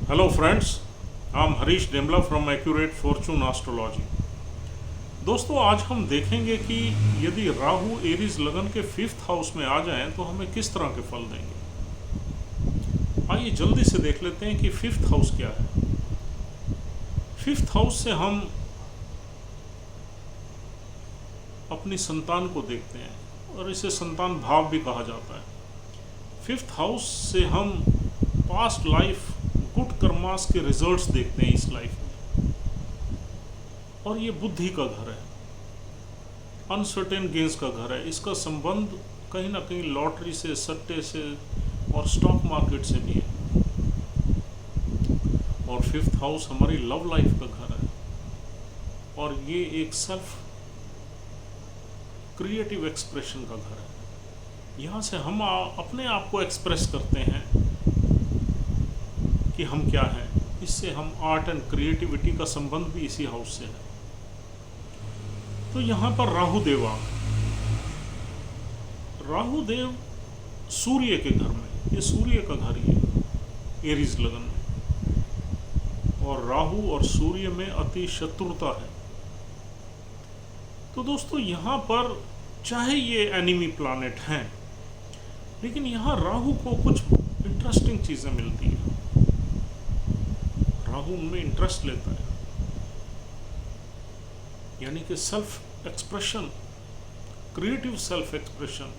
Hello friends, I'm Harish Demla from accurate fortune astrology. दोस्तों, आज हम देखेंगे कि यदि राहु एरीज लगन के 5th हाउस में आ जाएं तो हमें किस तरह के फल देंगे। आइए जल्दी से देख लेते हैं कि 5th हाउस क्या है। 5th हाउस से हम अपनी संतान को देखते हैं और इसे संतान भाव भी कहा जाता है। 5th हाउस से हम पास्ट लाइफ गुड कर्मास के रिजल्ट्स देखते हैं इस लाइफ में। और ये बुद्धि का घर है, अनसर्टेन गेन्स का घर है। इसका संबंध कहीं ना कहीं लॉटरी से, सट्टे से और स्टॉक मार्केट से भी है। और 5th हाउस हमारी लव लाइफ का घर है और ये एक सेल्फ क्रिएटिव एक्सप्रेशन का घर है। यहाँ से हम अपने आप को एक्सप्रेस करते हैं कि हम क्या हैं। इससे हम आर्ट एंड क्रिएटिविटी का संबंध भी इसी हाउस से है। तो यहाँ पर राहुदेव आ गए। राहुदेव सूर्य के घर में, ये सूर्य का घर ही है एरीज लगन में, और राहु और सूर्य में अति शत्रुता है। तो दोस्तों, यहाँ पर चाहे ये एनिमी प्लैनेट हैं, लेकिन यहाँ राहु को कुछ इंटरेस्टिंग चीज़ें मिलती हैं। राहु उनमें इंटरेस्ट लेता है, यानी कि self expression, creative self expression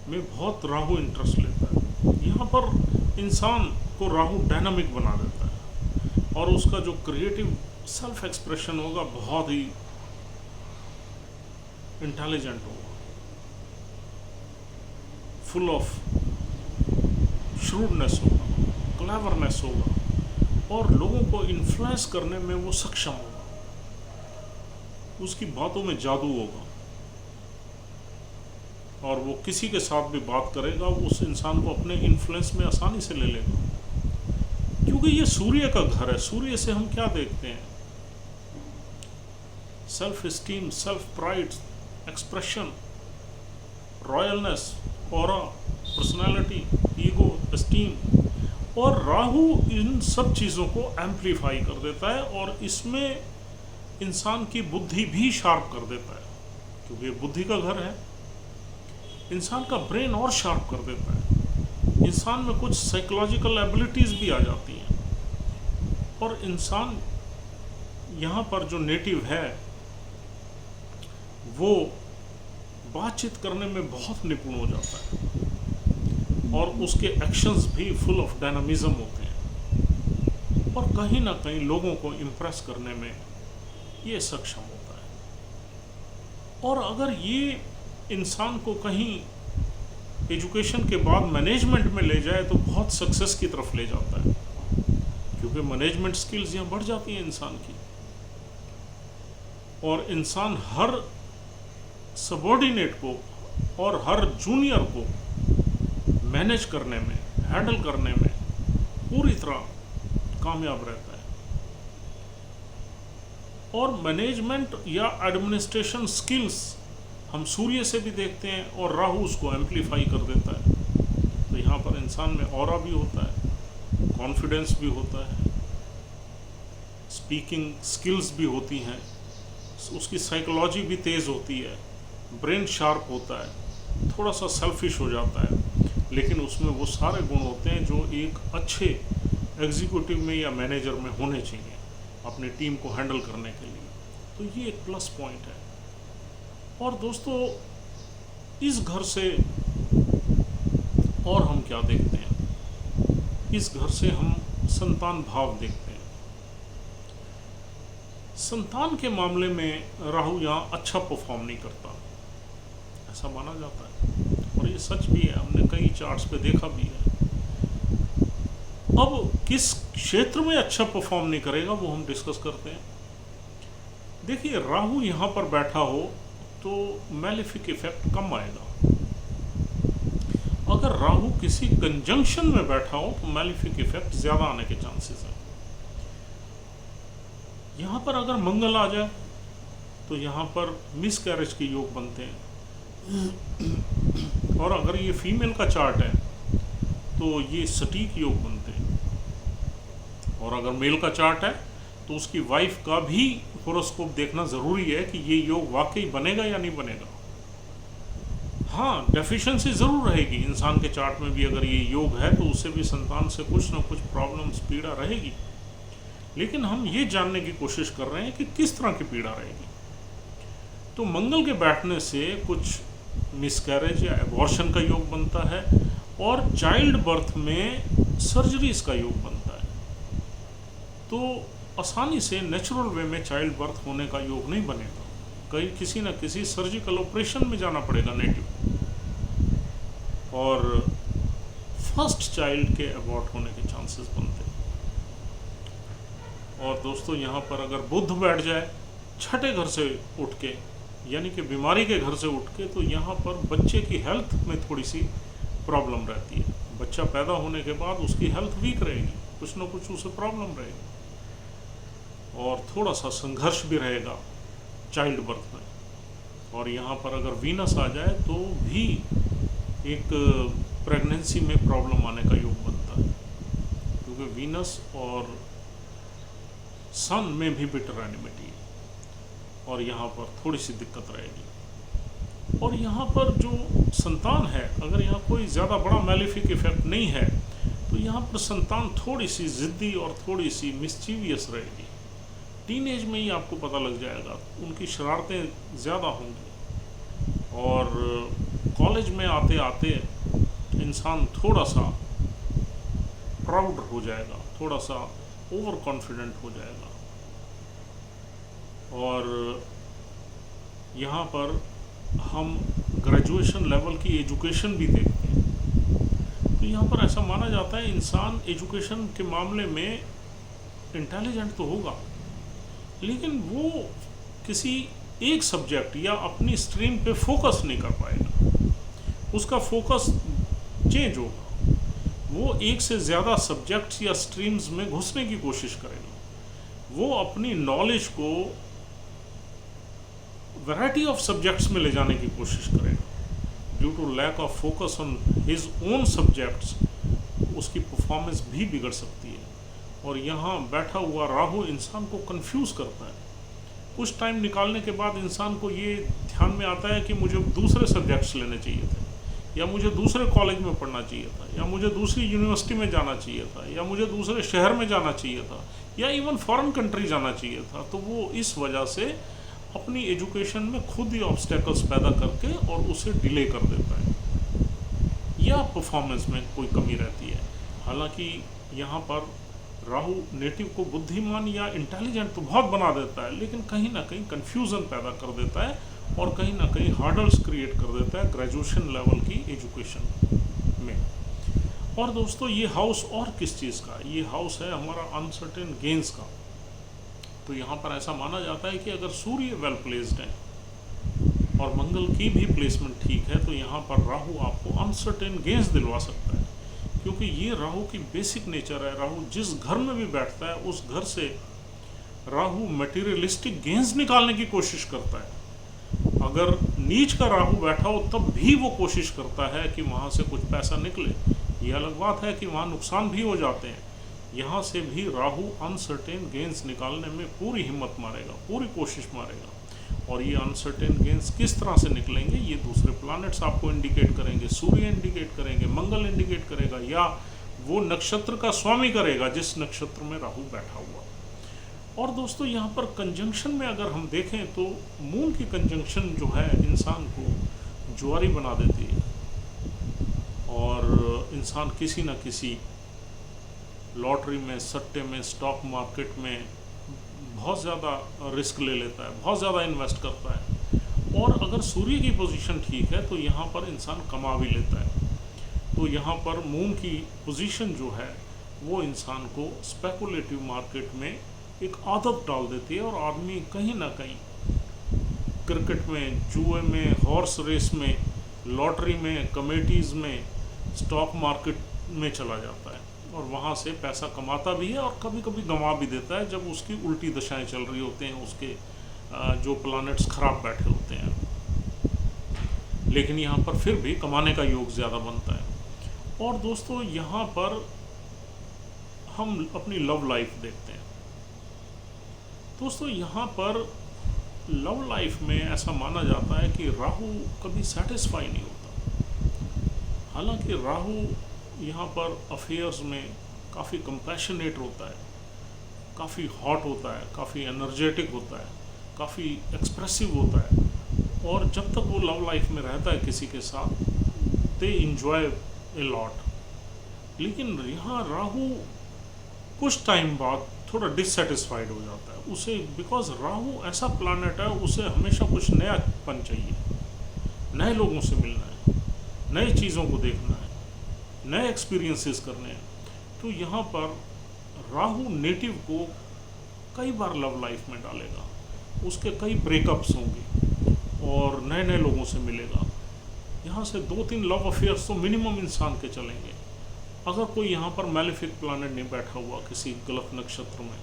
में बहुत राहु इंटरेस्ट लेता है। यहाँ पर इंसान को राहु डायनामिक बना देता है और उसका जो क्रिएटिव सेल्फ एक्सप्रेशन होगा बहुत ही इंटेलिजेंट होगा, फुल ऑफ श्रूडनेस होगा, क्लेवरनेस होगा और लोगों को इन्फ्लुएंस करने में वो सक्षम होगा। उसकी बातों में जादू होगा और वो किसी के साथ भी बात करेगा, वो उस इंसान को अपने इन्फ्लुएंस में आसानी से ले लेगा, क्योंकि ये सूर्य का घर है। सूर्य से हम क्या देखते हैं? Self esteem, self pride, expression, royalness, aura, personality, ego, esteem. और राहु इन सब चीज़ों को एम्पलीफाई कर देता है और इसमें इंसान की बुद्धि भी शार्प कर देता है, क्योंकि ये बुद्धि का घर है। इंसान का ब्रेन और शार्प कर देता है। इंसान में कुछ साइकोलॉजिकल एबिलिटीज़ भी आ जाती हैं और इंसान यहाँ पर जो नेटिव है वो बातचीत करने में बहुत निपुण हो जाता है और उसके एक्शंस भी फुल ऑफ डायनामिज्म होते हैं और कहीं ना कहीं लोगों को इम्प्रेस करने में ये सक्षम होता है। और अगर ये इंसान को कहीं एजुकेशन के बाद मैनेजमेंट में ले जाए तो बहुत सक्सेस की तरफ ले जाता है, क्योंकि मैनेजमेंट स्किल्स यहाँ बढ़ जाती हैं इंसान की और इंसान हर सबॉर्डिनेट को और हर जूनियर को मैनेज करने में, हैंडल करने में पूरी तरह कामयाब रहता है। और मैनेजमेंट या एडमिनिस्ट्रेशन स्किल्स हम सूर्य से भी देखते हैं और राहु उसको एम्पलीफाई कर देता है। तो यहाँ पर इंसान में ऑरा भी होता है, कॉन्फिडेंस भी होता है, स्पीकिंग स्किल्स भी होती हैं, उसकी साइकोलॉजी भी तेज़ होती है, ब्रेन शार्प होता है, थोड़ा सा सेल्फिश हो जाता है, लेकिन उसमें वो सारे गुण होते हैं जो एक अच्छे एग्जीक्यूटिव में या मैनेजर में होने चाहिए अपनी टीम को हैंडल करने के लिए। तो ये एक प्लस पॉइंट है। और दोस्तों, इस घर से और हम क्या देखते हैं? इस घर से हम संतान भाव देखते हैं। संतान के मामले में राहु यहाँ अच्छा परफॉर्म नहीं करता, ऐसा माना जाता है और ये सच भी है, हमने कई चार्ट्स पे देखा भी है। अब किस क्षेत्र में अच्छा परफॉर्म नहीं करेगा वो हम डिस्कस करते हैं। देखिए, राहु यहाँ पर बैठा हो तो मैलेफिक इफेक्ट कम आएगा। अगर राहु किसी कंजंक्शन में बैठा हो तो मैलेफिक इफेक्ट ज़्यादा आने के चांसेस हैं। यहाँ पर अगर मंगल आ जाए तो यहाँ पर मिस कैरेज के योग बनते हैं और अगर ये फीमेल का चार्ट है तो ये सटीक योग बनते हैं। और अगर मेल का चार्ट है तो उसकी वाइफ का भी होरोस्कोप देखना ज़रूरी है कि ये योग वाकई बनेगा या नहीं बनेगा। हाँ, डेफिशिएंसी ज़रूर रहेगी, इंसान के चार्ट में भी अगर ये योग है तो उसे भी संतान से कुछ ना कुछ प्रॉब्लम्स, पीड़ा रहेगी। लेकिन हम ये जानने की कोशिश कर रहे हैं कि किस तरह की पीड़ा रहेगी। तो मंगल के बैठने से कुछ मिसकैरेज या एबॉर्शन का योग बनता है और चाइल्ड बर्थ में सर्जरीज का योग बनता है। तो आसानी से नेचुरल वे में चाइल्ड बर्थ होने का योग नहीं बनेगा, कहीं किसी न किसी सर्जिकल ऑपरेशन में जाना पड़ेगा नेटिव, और फर्स्ट चाइल्ड के अबॉर्ट होने के चांसेस बनते हैं। और दोस्तों यहाँ पर अगर बुध बैठ जाए छठे घर से उठ के, यानी कि बीमारी के घर से उठ के, तो यहाँ पर बच्चे की हेल्थ में थोड़ी सी प्रॉब्लम रहती है। बच्चा पैदा होने के बाद उसकी हेल्थ वीक रहेगी, कुछ ना कुछ उसे प्रॉब्लम रहेगी और थोड़ा सा संघर्ष भी रहेगा चाइल्ड बर्थ में। और यहाँ पर अगर वीनस आ जाए तो भी एक प्रेगनेंसी में प्रॉब्लम आने का योग बनता है, क्योंकि वीनस और सन में भी बिटर एनिमिटी है और यहाँ पर थोड़ी सी दिक्कत रहेगी। और यहाँ पर जो संतान है, अगर यहाँ कोई ज़्यादा बड़ा मैलिफिक इफेक्ट नहीं है तो यहाँ पर संतान थोड़ी सी ज़िद्दी और थोड़ी सी मिस्चीवियस रहेगी। टीनेज में ही आपको पता लग जाएगा, उनकी शरारतें ज़्यादा होंगी और कॉलेज में आते आते इंसान थोड़ा सा प्राउड हो जाएगा, थोड़ा सा ओवर कॉन्फिडेंट हो जाएगा। और यहाँ पर हम ग्रेजुएशन लेवल की एजुकेशन भी देखते हैं। तो यहाँ पर ऐसा माना जाता है इंसान एजुकेशन के मामले में इंटेलिजेंट तो होगा, लेकिन वो किसी एक सब्जेक्ट या अपनी स्ट्रीम पे फोकस नहीं कर पाएगा, उसका फोकस चेंज होगा। वो एक से ज़्यादा सब्जेक्ट्स या स्ट्रीम्स में घुसने की कोशिश करेगा, वो अपनी नॉलेज को वैरायटी ऑफ सब्जेक्ट्स में ले जाने की कोशिश करेगा। Due to lack of focus on his own subjects उसकी परफॉर्मेंस भी बिगड़ सकती है। और यहाँ बैठा हुआ राहु इंसान को कंफ्यूज करता है। कुछ टाइम निकालने के बाद इंसान को ये ध्यान में आता है कि मुझे दूसरे सब्जेक्ट्स लेने चाहिए थे, या मुझे दूसरे कॉलेज में पढ़ना चाहिए था, या मुझे दूसरी यूनिवर्सिटी में जाना चाहिए था, या मुझे दूसरे शहर में जाना चाहिए था, या इवन फॉरेन कंट्री जाना चाहिए था। तो वो इस वजह से अपनी एजुकेशन में खुद ही ऑब्स्टेकल्स पैदा करके और उसे डिले कर देता है, या परफॉर्मेंस में कोई कमी रहती है। हालांकि यहाँ पर राहु नेटिव को बुद्धिमान या इंटेलिजेंट तो बहुत बना देता है, लेकिन कहीं ना कहीं कन्फ्यूज़न पैदा कर देता है और कहीं ना कहीं हार्डल्स क्रिएट कर देता है ग्रेजुएशन लेवल की एजुकेशन में। और दोस्तों ये हाउस और किस चीज़ का, ये हाउस है हमारा अनसर्टेन गेन्स का। तो यहाँ पर ऐसा माना जाता है कि अगर सूर्य वेल प्लेस्ड है और मंगल की भी प्लेसमेंट ठीक है तो यहाँ पर राहु आपको अनसर्टेन गेन्स दिलवा सकता है, क्योंकि ये राहु की बेसिक नेचर है। राहु जिस घर में भी बैठता है उस घर से राहु मटेरियलिस्टिक गेन्स निकालने की कोशिश करता है। अगर नीच का राहु बैठा हो तब भी वो कोशिश करता है कि वहाँ से कुछ पैसा निकले। ये अलग बात है कि वहाँ नुकसान भी हो जाते हैं, यहाँ से भी राहु अनसर्टेन गेन्स निकालने में पूरी हिम्मत मारेगा, पूरी कोशिश मारेगा। और ये अनसर्टेन गेन्स किस तरह से निकलेंगे ये दूसरे प्लैनेट्स आपको इंडिकेट करेंगे। सूर्य इंडिकेट करेंगे, मंगल इंडिकेट करेगा, या वो नक्षत्र का स्वामी करेगा जिस नक्षत्र में राहु बैठा हुआ। और दोस्तों यहाँ पर कंजंक्शन में अगर हम देखें तो मून की कंजंक्शन जो है इंसान को जुआरी बना देती है और इंसान किसी न किसी लॉटरी में, सट्टे में, स्टॉक मार्केट में बहुत ज़्यादा रिस्क ले लेता है, बहुत ज़्यादा इन्वेस्ट करता है। और अगर सूर्य की पोजीशन ठीक है तो यहाँ पर इंसान कमा भी लेता है। तो यहाँ पर मून की पोजीशन जो है वो इंसान को स्पेकुलेटिव मार्केट में एक आदत डाल देती है और आदमी कहीं ना कहीं क्रिकेट में, जुए में, हॉर्स रेस में, लॉटरी में, कमेटीज़ में, स्टॉक मार्केट में चला जाता है और वहाँ से पैसा कमाता भी है और कभी कभी गंवा भी देता है जब उसकी उल्टी दशाएं चल रही होते हैं, उसके जो प्लैनेट्स खराब बैठे होते हैं। लेकिन यहाँ पर फिर भी कमाने का योग ज़्यादा बनता है। और दोस्तों यहाँ पर हम अपनी लव लाइफ देखते हैं। दोस्तों यहाँ पर लव लाइफ में ऐसा माना जाता है कि राहु कभी सेटिस्फाई नहीं होता। हालांकि राहु यहाँ पर अफेयर्स में काफ़ी कंपैशनेट होता है, काफ़ी हॉट होता है, काफ़ी एनर्जेटिक होता है, काफ़ी एक्सप्रेसिव होता है, और जब तक वो लव लाइफ में रहता है किसी के साथ दे इंजॉय ए लॉट। लेकिन यहाँ राहु कुछ टाइम बाद थोड़ा डिससेटिस्फाइड हो जाता है उसे, बिकॉज राहु ऐसा प्लैनेट है, उसे हमेशा कुछ नयापन चाहिए, नए लोगों से मिलना है, नई चीज़ों को देखना है, नए एक्सपीरियंसेस करने हैं। तो यहाँ पर राहु नेटिव को कई बार लव लाइफ में डालेगा, उसके कई ब्रेकअप्स होंगे और नए नए लोगों से मिलेगा। यहाँ से 2-3 लव अफेयर्स तो मिनिमम इंसान के चलेंगे, अगर कोई यहाँ पर मैलेफिक प्लैनेट नहीं बैठा हुआ किसी गलत नक्षत्र में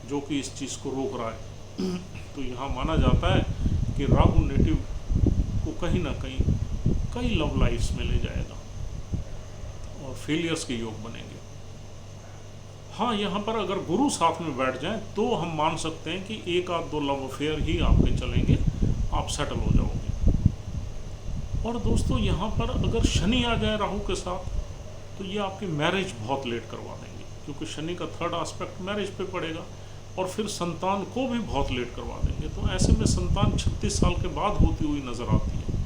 जो कि इस चीज़ को रोक रहा है। तो यहाँ माना जाता है कि राहु नेटिव को कहीं ना कहीं कई लव लाइफ्स में ले जाएगा और फेलियर्स के योग बनेंगे। हाँ, यहाँ पर अगर गुरु साथ में बैठ जाएं तो हम मान सकते हैं कि 1-2 लव अफेयर ही आपके चलेंगे, आप सेटल हो जाओगे। और दोस्तों यहाँ पर अगर शनि आ जाए राहु के साथ तो ये आपकी मैरिज बहुत लेट करवा देंगे, क्योंकि शनि का 3rd एस्पेक्ट मैरिज पे पड़ेगा, और फिर संतान को भी बहुत लेट करवा देंगे। तो ऐसे में संतान 36 साल के बाद होती हुई नज़र आती है,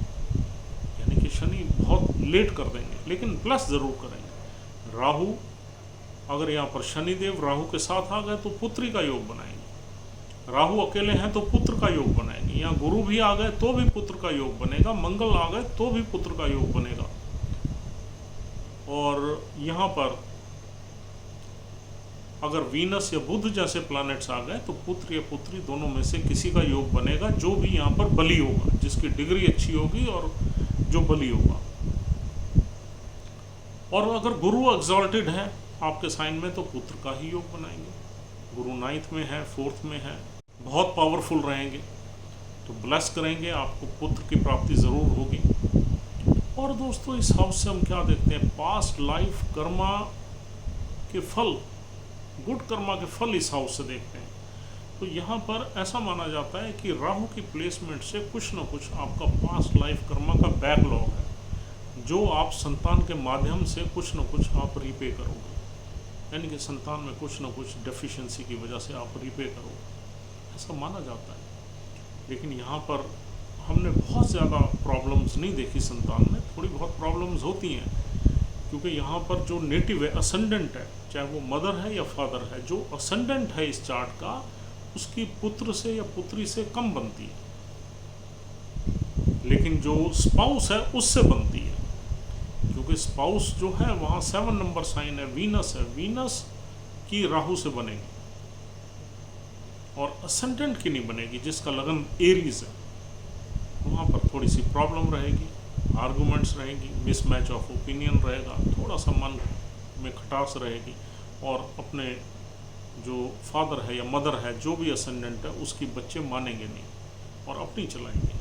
यानी कि शनि बहुत लेट कर देंगे, लेकिन प्लस ज़रूर करेंगे। राहु अगर यहाँ पर शनिदेव राहु के साथ आ गए तो पुत्री का योग बनाएंगे, राहु अकेले हैं तो पुत्र का योग बनाएंगे, यहाँ गुरु भी आ गए तो भी पुत्र का योग बनेगा, मंगल आ गए तो भी पुत्र का योग बनेगा। और यहाँ पर अगर वीनस या बुध जैसे प्लैनेट्स आ गए तो पुत्र या पुत्री दोनों में से किसी का योग बनेगा, जो भी यहाँ पर बली होगा, जिसकी डिग्री अच्छी होगी और जो बली होगा। और अगर गुरु एग्जॉल्टेड है आपके साइन में तो पुत्र का ही योग बनाएंगे। गुरु 9th में है, 4th में है, बहुत पावरफुल रहेंगे तो ब्लेस करेंगे, आपको पुत्र की प्राप्ति ज़रूर होगी। और दोस्तों इस हाउस से हम क्या देखते हैं, पास्ट लाइफ कर्मा के फल, गुड कर्मा के फल इस हाउस से देखते हैं। तो यहाँ पर ऐसा माना जाता है कि राहु की प्लेसमेंट से कुछ ना कुछ आपका पास्ट लाइफ कर्मा का बैकलॉग है, जो आप संतान के माध्यम से कुछ ना कुछ आप रीपे करोगे, यानी कि संतान में कुछ ना कुछ डेफिशिएंसी की वजह से आप रीपे करोगे, ऐसा माना जाता है। लेकिन यहाँ पर हमने बहुत ज़्यादा प्रॉब्लम्स नहीं देखी संतान में, थोड़ी बहुत प्रॉब्लम्स होती हैं, क्योंकि यहाँ पर जो नेटिव है, असेंडेंट है, चाहे वो मदर है या फादर है, जो असेंडेंट है इस चार्ट का, उसकी पुत्र से या पुत्री से कम बनती है, लेकिन जो स्पाउस है उससे बनती है, क्योंकि स्पाउस जो है वहाँ 7 नंबर साइन है, वीनस है, वीनस की राहु से बनेगी और असेंडेंट की नहीं बनेगी, जिसका लगन एरीज है। वहाँ पर थोड़ी सी प्रॉब्लम रहेगी, आर्गूमेंट्स रहेगी, मिसमैच ऑफ ओपिनियन रहेगा, थोड़ा सा मन में खटास रहेगी, और अपने जो फादर है या मदर है, जो भी असेंडेंट है, उसकी बच्चे मानेंगे नहीं और अपनी चलाएंगे।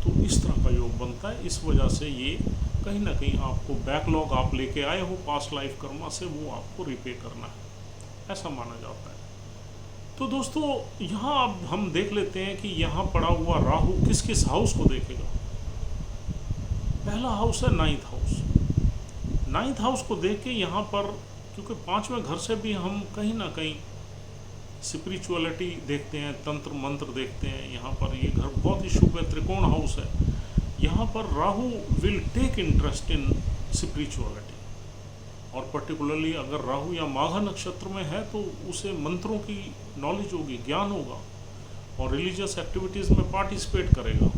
तो इस तरह का योग बनता है। इस वजह से ये कहीं ना कहीं आपको बैकलॉग आप लेके आए हो पास्ट लाइफ कर्मा से, वो आपको रिपे करना है, ऐसा माना जाता है। तो दोस्तों यहाँ अब हम देख लेते हैं कि यहाँ पड़ा हुआ राहु किस किस हाउस को देखेगा। पहला हाउस है 9th हाउस। 9th हाउस को देख के यहाँ पर, क्योंकि 5वें घर से भी हम कहीं ना कहीं स्पिरिचुअलिटी देखते हैं, तंत्र मंत्र देखते हैं, यहाँ पर ये घर बहुत ही शुभ है, त्रिकोण हाउस है। यहाँ पर Rahu will take interest in spirituality, और पर्टिकुलरली अगर राहु या माघा नक्षत्र में है तो उसे मंत्रों की नॉलेज होगी, ज्ञान होगा, और रिलीजियस एक्टिविटीज़ में पार्टिसिपेट करेगा।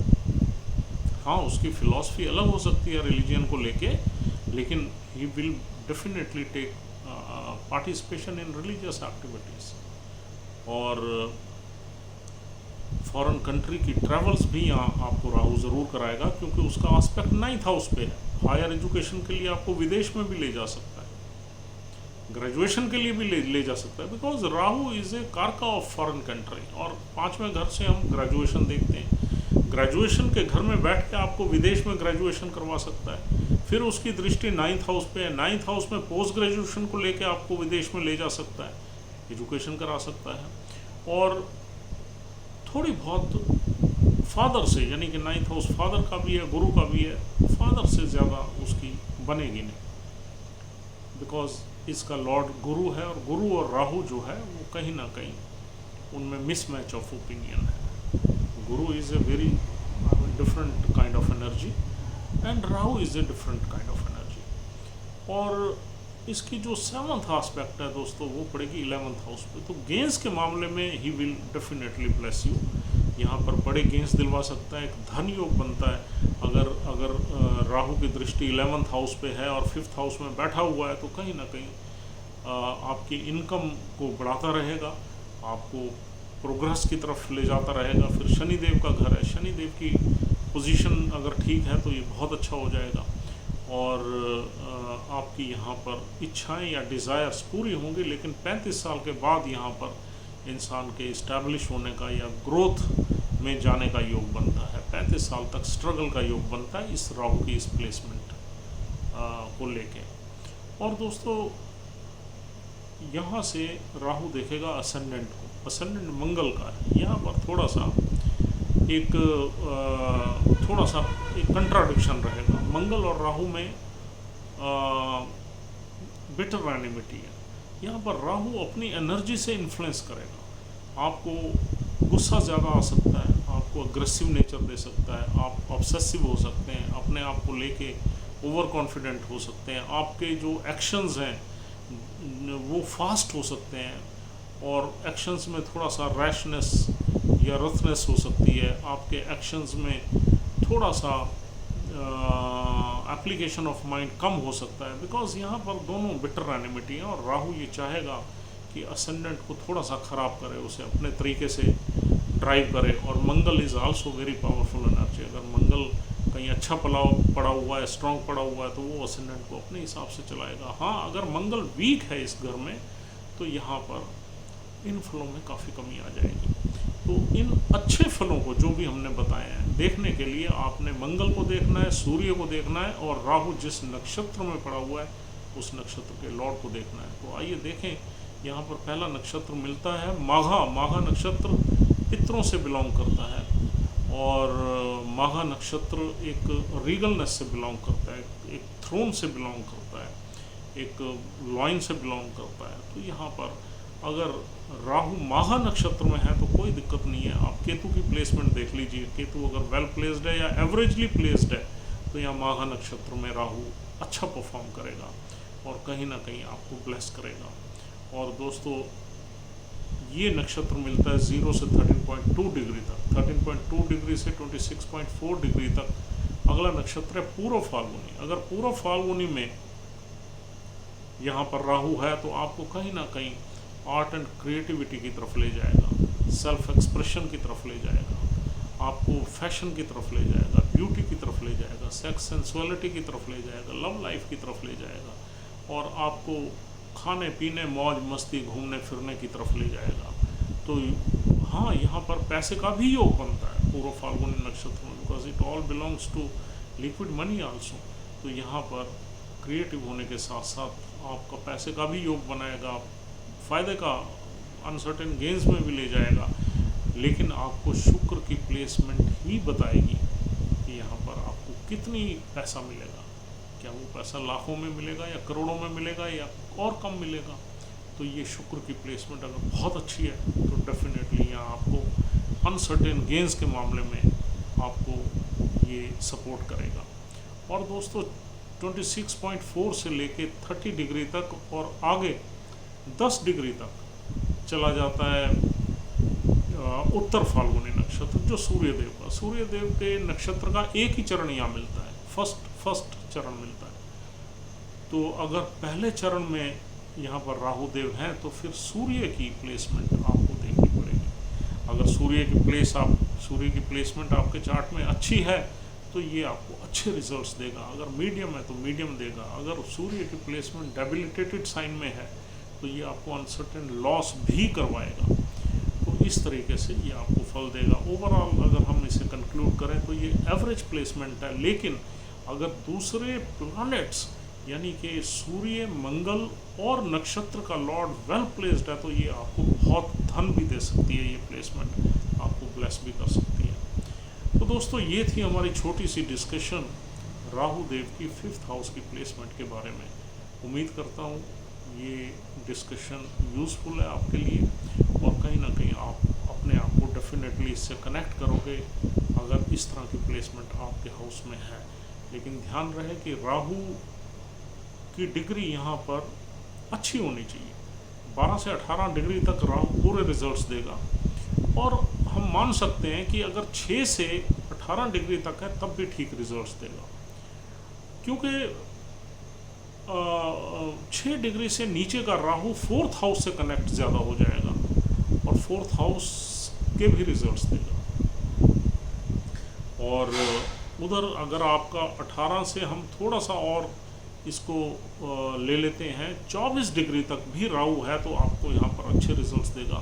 हाँ, उसकी फिलॉसफी अलग हो सकती है रिलीजन को लेके, लेकिन he will definitely take participation in religious activities. और फॉरेन कंट्री की ट्रैवल्स भी यहाँ आपको राहु ज़रूर कराएगा, क्योंकि उसका एस्पेक्ट 9th हाउस पे है। हायर एजुकेशन के लिए आपको विदेश में भी ले जा सकता है, ग्रेजुएशन के लिए भी ले जा सकता है, बिकॉज राहु इज़ ए कारका ऑफ फॉरेन कंट्री। और 5वें घर से हम ग्रेजुएशन देखते हैं, ग्रेजुएशन के घर में बैठ के आपको विदेश में ग्रेजुएशन करवा सकता है। फिर उसकी दृष्टि 9th हाउस पे है, 9th हाउस में पोस्ट ग्रेजुएशन को लेके आपको विदेश में ले जा सकता है, एजुकेशन करा सकता है। और थोड़ी बहुत फादर से, यानी कि 9th हाउस फादर का भी है, गुरु का भी है, फादर से ज़्यादा उसकी बनेगी नहीं, बिकॉज इसका लॉर्ड गुरु है, और गुरु और राहु जो है वो कहीं ना कहीं उनमें मिसमैच ऑफ ओपिनियन है। Guru is a very different kind of energy and Rahu is a different kind of energy। और इसकी जो 7th आस्पेक्ट है दोस्तों वो पड़ेगी 11th हाउस पे। तो गेंस के मामले में ही विल डेफिनेटली ब्लेस यू, यहाँ पर बड़े गेंस दिलवा सकता है, एक धन योग बनता है। अगर राहु की दृष्टि 11th हाउस पे है और 5th हाउस में बैठा हुआ है तो कहीं ना कहीं आपकी इनकम को बढ़ाता रहेगा, आपको प्रोग्रेस की तरफ ले जाता रहेगा। फिर शनिदेव का घर है, शनिदेव की पोजीशन अगर ठीक है तो ये बहुत अच्छा हो जाएगा, और आपकी यहाँ पर इच्छाएं या डिज़ायर्स पूरी होंगी। लेकिन 35 साल के बाद यहाँ पर इंसान के इस्टेब्लिश होने का या ग्रोथ में जाने का योग बनता है, 35 साल तक स्ट्रगल का योग बनता है इस राहु की इस प्लेसमेंट को लेके। और दोस्तों यहाँ से राहु देखेगा असेंडेंट को, असेंडेंट मंगल का है। यहाँ पर थोड़ा सा एक कंट्राडिक्शन रहेगा। मंगल और राहु में बिटर एनिमिटी है। यहाँ पर राहु अपनी एनर्जी से इन्फ्लुएंस करेगा, आपको गुस्सा ज़्यादा आ सकता है, आपको अग्रेसिव नेचर दे सकता है, आप ऑब्सेसिव हो सकते हैं, अपने आप को लेके ओवर कॉन्फिडेंट हो सकते हैं, आपके जो एक्शंस हैं वो फास्ट हो सकते हैं, और एक्शंस में थोड़ा सा रैशनेस या रथनेस हो सकती है, आपके एक्शंस में थोड़ा सा एप्लीकेशन ऑफ माइंड कम हो सकता है, बिकॉज यहाँ पर दोनों बिटर एनिमिटी हैं। और राहु ये चाहेगा कि असेंडेंट को थोड़ा सा ख़राब करे, उसे अपने तरीके से ड्राइव करे। और Mangal is also very powerful energy. अगर मंगल कहीं अच्छा पड़ा हुआ है, स्ट्रॉन्ग पड़ा हुआ है, तो वो असेंडेंट को अपने हिसाब से चलाएगा। हाँ, अगर मंगल वीक है इस घर में तो यहाँ पर इन फलों में काफ़ी कमी आ जाएगी। तो इन अच्छे फलों को जो भी हमने बताए हैं देखने के लिए आपने मंगल को देखना है, सूर्य को देखना है, और राहु जिस नक्षत्र में पड़ा हुआ है उस नक्षत्र के लॉर्ड को देखना है। तो आइए देखें, यहाँ पर पहला नक्षत्र मिलता है माघा। माघा नक्षत्र पितरों से बिलोंग करता है, और माघा नक्षत्र एक रीगलनेस से बिलोंग करता है, एक थ्रोन से बिलोंग करता है, एक लॉइन से बिलोंग करता है। तो यहाँ पर अगर राहु माघा नक्षत्र में है तो कोई दिक्कत नहीं है। आप केतु की प्लेसमेंट देख लीजिए, केतु अगर वेल प्लेस्ड है या एवरेजली प्लेस्ड है तो यहाँ माघा नक्षत्र में राहु अच्छा परफॉर्म करेगा और कहीं ना कहीं आपको ब्लेस करेगा। और दोस्तों ये नक्षत्र मिलता है 0 से 13.2 डिग्री तक, 13.2 डिग्री से 26.4 डिग्री तक। अगला नक्षत्र है पूर्व फाल्गुनी। अगर पूर्व फाल्गुनी में यहाँ पर राहु है तो आपको कहीं ना कहीं आर्ट एंड क्रिएटिविटी की तरफ ले जाएगा, सेल्फ एक्सप्रेशन की तरफ ले जाएगा, आपको फैशन की तरफ ले जाएगा, ब्यूटी की तरफ ले जाएगा, सेक्स सेंसुअलिटी की तरफ ले जाएगा, लव लाइफ की तरफ ले जाएगा, और आपको खाने पीने मौज मस्ती घूमने फिरने की तरफ ले जाएगा। तो हाँ, यहाँ पर पैसे का भी योग बनता है पूर्व फाल्गुनी नक्षत्र में, because it all belongs to liquid money also. तो यहाँ पर क्रिएटिव होने के साथ साथ आपका पैसे का भी योग बनाएगा, फ़ायदे का अनसर्टेन गेंस में भी ले जाएगा। लेकिन आपको शुक्र की प्लेसमेंट ही बताएगी कि यहाँ पर आपको कितनी पैसा मिलेगा, क्या वो पैसा लाखों में मिलेगा या करोड़ों में मिलेगा या और कम मिलेगा। तो ये शुक्र की प्लेसमेंट अगर बहुत अच्छी है तो डेफिनेटली यहाँ आपको अनसर्टेन गेंस के मामले में आपको ये सपोर्ट करेगा। और दोस्तों 26.4 से लेके 30 डिग्री तक और आगे 10 डिग्री तक चला जाता है उत्तर फाल्गुनी नक्षत्र, जो सूर्यदेव का, सूर्यदेव के नक्षत्र का एक ही चरण यहाँ मिलता है, फर्स्ट चरण मिलता है। तो अगर पहले चरण में यहाँ पर राहु देव हैं तो फिर सूर्य की प्लेसमेंट आपको देखनी पड़ेगी। अगर सूर्य की प्लेसमेंट आपके चार्ट में अच्छी है तो ये आपको अच्छे रिजल्ट्स देगा, अगर मीडियम है तो मीडियम देगा। अगर सूर्य की प्लेसमेंट डेबिलिटेटेड साइन में है तो ये आपको अनसर्टेन लॉस भी करवाएगा। तो इस तरीके से ये आपको फल देगा। ओवरऑल अगर हम इसे कंक्लूड करें तो ये एवरेज प्लेसमेंट है, लेकिन अगर दूसरे प्लैनेट्स यानी कि सूर्य, मंगल और नक्षत्र का लॉर्ड वेल प्लेस्ड है तो ये आपको बहुत धन भी दे सकती है, ये प्लेसमेंट आपको ब्लेस भी कर सकती है। तो दोस्तों ये थी हमारी छोटी सी डिस्कशन राहु देव की 5th हाउस की प्लेसमेंट के बारे में। उम्मीद करता हूँ ये डिस्कशन यूज़फुल है आपके लिए और कहीं ना कहीं आप अपने आप को डेफिनेटली इससे कनेक्ट करोगे अगर इस तरह की प्लेसमेंट आपके हाउस में है। लेकिन ध्यान रहे कि राहु की डिग्री यहाँ पर अच्छी होनी चाहिए। 12 से 18 डिग्री तक राहु पूरे रिजल्ट्स देगा और हम मान सकते हैं कि अगर 6 से 18 डिग्री तक है तब भी ठीक रिजल्ट्स देगा, क्योंकि 6 डिग्री से नीचे का राहु 4th हाउस से कनेक्ट ज़्यादा हो जाएगा और 4th हाउस के भी रिजल्ट्स देगा। और उधर अगर आपका 18 से हम थोड़ा सा और इसको ले लेते हैं 24 डिग्री तक भी राहु है तो आपको यहाँ पर अच्छे रिजल्ट्स देगा।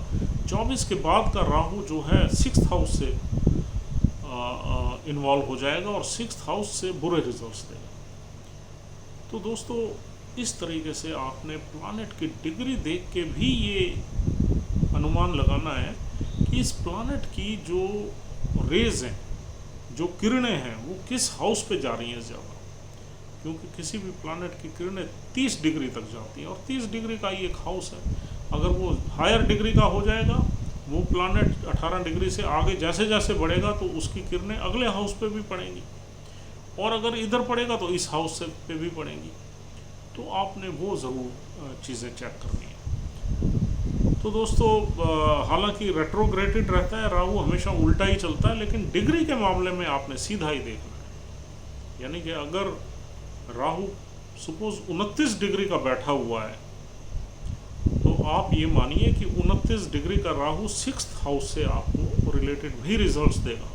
24 के बाद का राहु जो है 6th हाउस से इन्वॉल्व हो जाएगा और 6th हाउस से बुरे रिजल्ट्स देगा। तो दोस्तों इस तरीके से आपने प्लैनेट की डिग्री देख के भी ये अनुमान लगाना है कि इस प्लैनेट की जो रेज हैं, जो किरणें हैं, वो किस हाउस पे जा रही हैं ज़्यादा, क्योंकि किसी भी प्लैनेट की किरणें 30 डिग्री तक जाती हैं और 30 डिग्री का ही एक हाउस है। अगर वो हायर डिग्री का हो जाएगा, वो प्लैनेट 18 डिग्री से आगे जैसे जैसे बढ़ेगा तो उसकी किरणें अगले हाउस पे भी पड़ेंगी और अगर इधर पड़ेगा तो इस हाउस से पे भी पड़ेंगी। तो आपने वो ज़रूर चीज़ें चेक करनी है। तो दोस्तों हालांकि रेट्रोग्रेडेड रहता है राहु, हमेशा उल्टा ही चलता है, लेकिन डिग्री के मामले में आपने सीधा ही देखना है। यानी कि अगर राहु सपोज 29 डिग्री का बैठा हुआ है तो आप ये मानिए कि 29 डिग्री का राहु 6th हाउस से आपको रिलेटेड भी रिजल्ट्स देगा,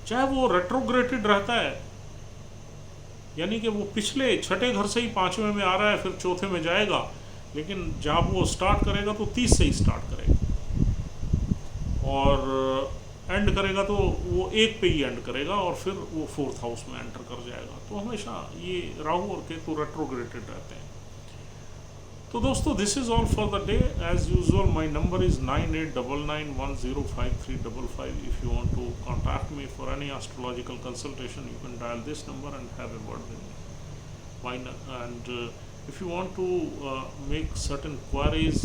चाहे वो रेट्रोग्रेडेड रहता है, यानी कि वो पिछले 6ठे घर से ही 5वें में आ रहा है, फिर 4थे में जाएगा, लेकिन जब वो स्टार्ट करेगा तो 30 से ही स्टार्ट करेगा और एंड करेगा तो वो 1 पे ही एंड करेगा और फिर वो 4th हाउस में एंटर कर जाएगा। तो हमेशा ये राहु और केतु रेट्रोग्रेडेड रहते हैं। तो दोस्तों this is all for the day. As usual my number is 9899105355। If you want to contact me for any astrological consultation you can dial this number and have a word with me. And if you want to make certain queries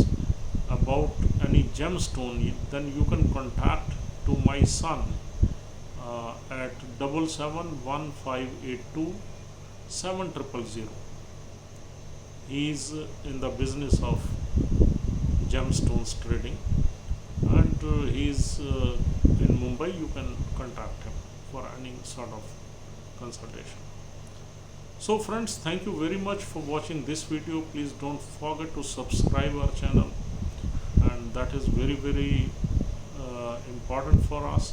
about any gemstone, then you can contact to my son at 7715827000. He is in the business of gemstones trading and he is in Mumbai. You can contact him for any sort of consultation. So friends, thank you very much for watching this video. Please don't forget to subscribe our channel, and that is very important for us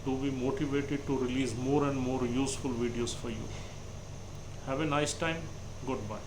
to be motivated to release more and more useful videos for you. Have a nice time. Goodbye.